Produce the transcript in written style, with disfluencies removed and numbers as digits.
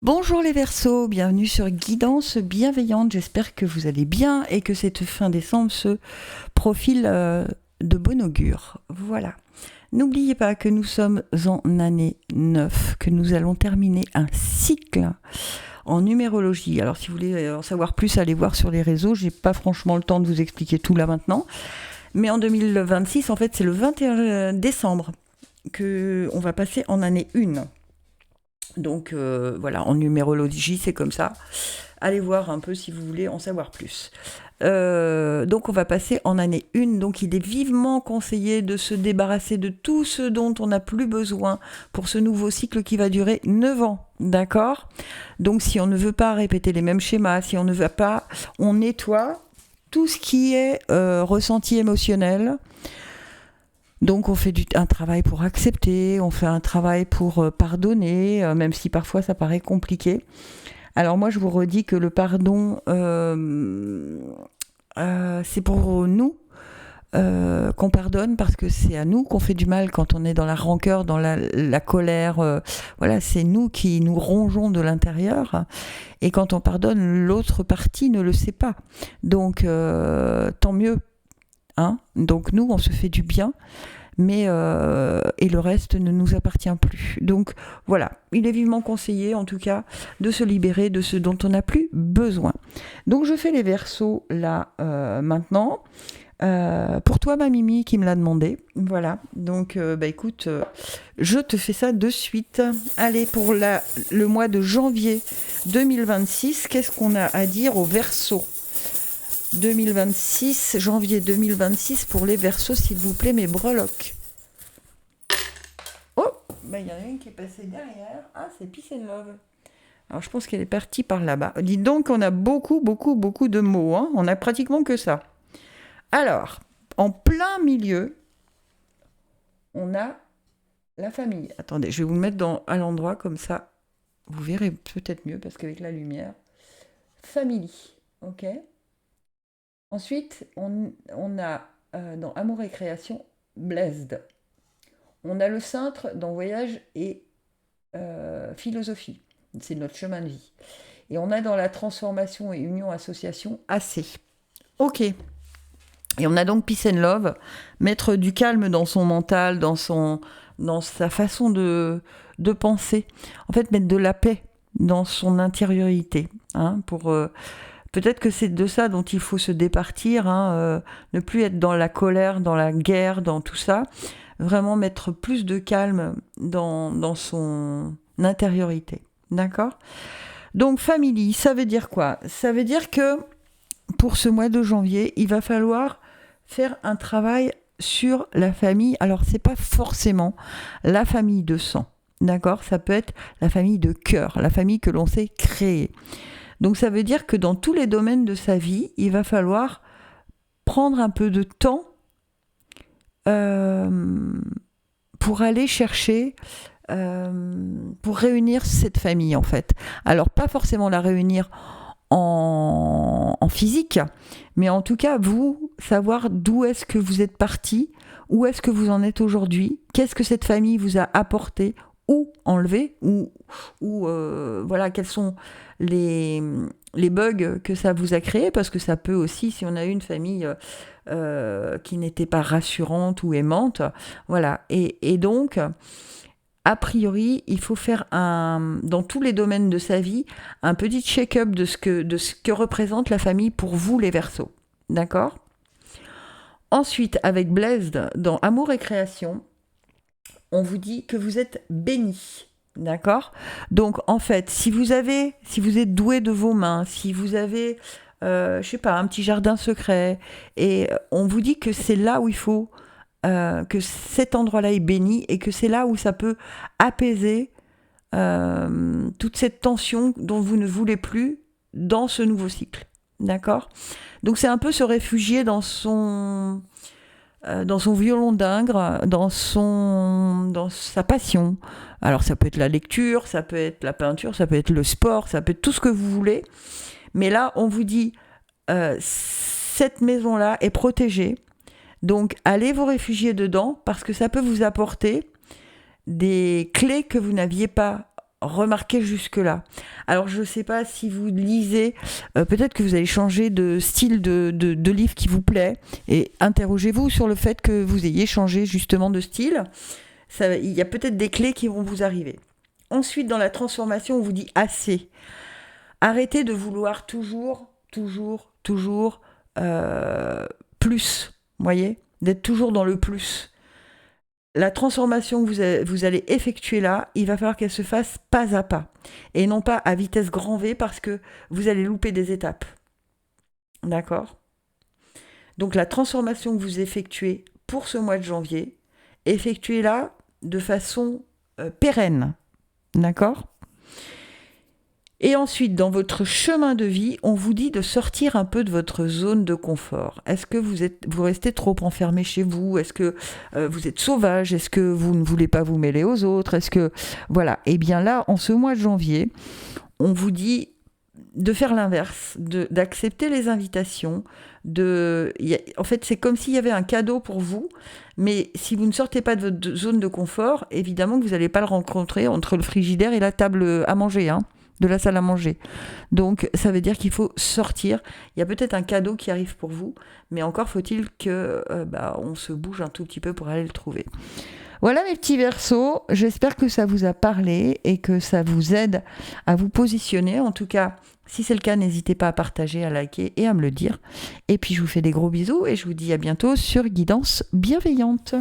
Bonjour les Verseaux, bienvenue sur Guidance Bienveillante. J'espère que vous allez bien et que cette fin décembre se profile de bon augure. Voilà. N'oubliez pas que nous sommes en année 9, que nous allons terminer un cycle en numérologie. Alors si vous voulez en savoir plus, allez voir sur les réseaux. J'ai pas franchement le temps de vous expliquer tout là maintenant. Mais en 2026, en fait, c'est le 21 décembre qu'on va passer en année 1. Donc voilà, en numérologie, c'est comme ça. Allez voir un peu si vous voulez en savoir plus. Donc on va passer en année 1. Donc il est vivement conseillé de se débarrasser de tout ce dont on n'a plus besoin pour ce nouveau cycle qui va durer 9 ans. D'accord ? Donc si on ne veut pas répéter les mêmes schémas, si on ne veut pas, on nettoie tout ce qui est ressenti émotionnel. Donc on fait un travail pour accepter, on fait un travail pour pardonner, même si parfois ça paraît compliqué. Alors moi je vous redis que le pardon, c'est pour nous qu'on pardonne parce que c'est à nous qu'on fait du mal quand on est dans la rancœur, dans la colère. Voilà, c'est nous qui nous rongeons de l'intérieur. Et quand on pardonne, l'autre partie ne le sait pas. Donc tant mieux. Hein, donc nous, on se fait du bien, mais et le reste ne nous appartient plus. Donc voilà, il est vivement conseillé, en tout cas, de se libérer de ce dont on n'a plus besoin. Donc je fais les Verseaux là maintenant. Pour toi, ma Mimi, qui me l'a demandé. Voilà, donc écoute, je te fais ça de suite. Allez, pour le mois de janvier 2026, qu'est-ce qu'on a à dire aux Verseaux ? 2026, janvier 2026 pour les Verseaux, s'il vous plaît, mes breloques. Oh, il y en a une qui est passée derrière. Ah, c'est Peace and Love. Alors, je pense qu'elle est partie par là-bas. Dites donc, on a beaucoup de mots. Hein. On a pratiquement que ça. Alors, en plein milieu, on a la famille. Attendez, je vais vous le mettre à l'endroit comme ça. Vous verrez peut-être mieux parce qu'avec la lumière. Family, ok ? Ensuite, on a dans Amour et Création, Blessed. On a le cintre dans Voyage et Philosophie. C'est notre chemin de vie. Et on a dans la Transformation et Union Association, AC. Ok. Et on a donc Peace and Love, mettre du calme dans son mental, dans sa façon de penser. En fait, mettre de la paix dans son intériorité. Hein, pour... Peut-être que c'est de ça dont il faut se départir, ne plus être dans la colère, dans la guerre, dans tout ça. Vraiment mettre plus de calme dans son intériorité. D'accord ? Donc, family, ça veut dire quoi ? Ça veut dire que pour ce mois de janvier, il va falloir faire un travail sur la famille. Alors, c'est pas forcément la famille de sang. D'accord ? Ça peut être la famille de cœur, la famille que l'on s'est créée. Donc ça veut dire que dans tous les domaines de sa vie, il va falloir prendre un peu de temps pour aller chercher, pour réunir cette famille en fait. Alors pas forcément la réunir en physique, mais en tout cas vous savoir d'où est-ce que vous êtes parti, où est-ce que vous en êtes aujourd'hui, qu'est-ce que cette famille vous a apporté, ou enlevé, ou voilà, quels sont les bugs que ça vous a créé, parce que ça peut aussi, si on a eu une famille qui n'était pas rassurante ou aimante, voilà, et donc a priori, il faut faire dans tous les domaines de sa vie, un petit check-up de ce que représente la famille pour vous, les Verseaux. D'accord ? Ensuite, avec Blessed, dans Amour et Création, on vous dit que vous êtes bénis. D'accord ? Donc, en fait, si vous êtes doué de vos mains, si vous avez, un petit jardin secret, et on vous dit que c'est là où il faut, que cet endroit-là est béni, et que c'est là où ça peut apaiser toute cette tension dont vous ne voulez plus dans ce nouveau cycle. D'accord ? Donc, c'est un peu se réfugier dans son violon d'Ingres, dans sa passion. Alors ça peut être la lecture, ça peut être la peinture, ça peut être le sport, ça peut être tout ce que vous voulez. Mais là, on vous dit, cette maison-là est protégée. Donc allez vous réfugier dedans parce que ça peut vous apporter des clés que vous n'aviez pas remarqué jusque-là. Alors, je ne sais pas si vous lisez, peut-être que vous allez changer de style de livre qui vous plaît, et interrogez-vous sur le fait que vous ayez changé justement de style. Il y a peut-être des clés qui vont vous arriver. Ensuite, dans la transformation, on vous dit assez. Arrêtez de vouloir toujours plus, voyez, d'être toujours dans le plus. La transformation que vous allez effectuer là, il va falloir qu'elle se fasse pas à pas, et non pas à vitesse grand V, parce que vous allez louper des étapes. D'accord ? Donc la transformation que vous effectuez pour ce mois de janvier, effectuez-la de façon pérenne. D'accord ? Et ensuite, dans votre chemin de vie, on vous dit de sortir un peu de votre zone de confort. Est-ce que vous restez trop enfermé chez vous ? Est-ce que vous êtes sauvage ? Est-ce que vous ne voulez pas vous mêler aux autres ? Est-ce que... Voilà. Et bien là, en ce mois de janvier, on vous dit de faire l'inverse, d'accepter les invitations. En fait, c'est comme s'il y avait un cadeau pour vous, mais si vous ne sortez pas de votre zone de confort, évidemment que vous n'allez pas le rencontrer entre le frigidaire et la table à manger, de la salle à manger. Donc, ça veut dire qu'il faut sortir. Il y a peut-être un cadeau qui arrive pour vous, mais encore faut-il que on se bouge un tout petit peu pour aller le trouver. Voilà mes petits Verseaux, j'espère que ça vous a parlé et que ça vous aide à vous positionner. En tout cas, si c'est le cas, n'hésitez pas à partager, à liker et à me le dire. Et puis, je vous fais des gros bisous et je vous dis à bientôt sur Guidance Bienveillante.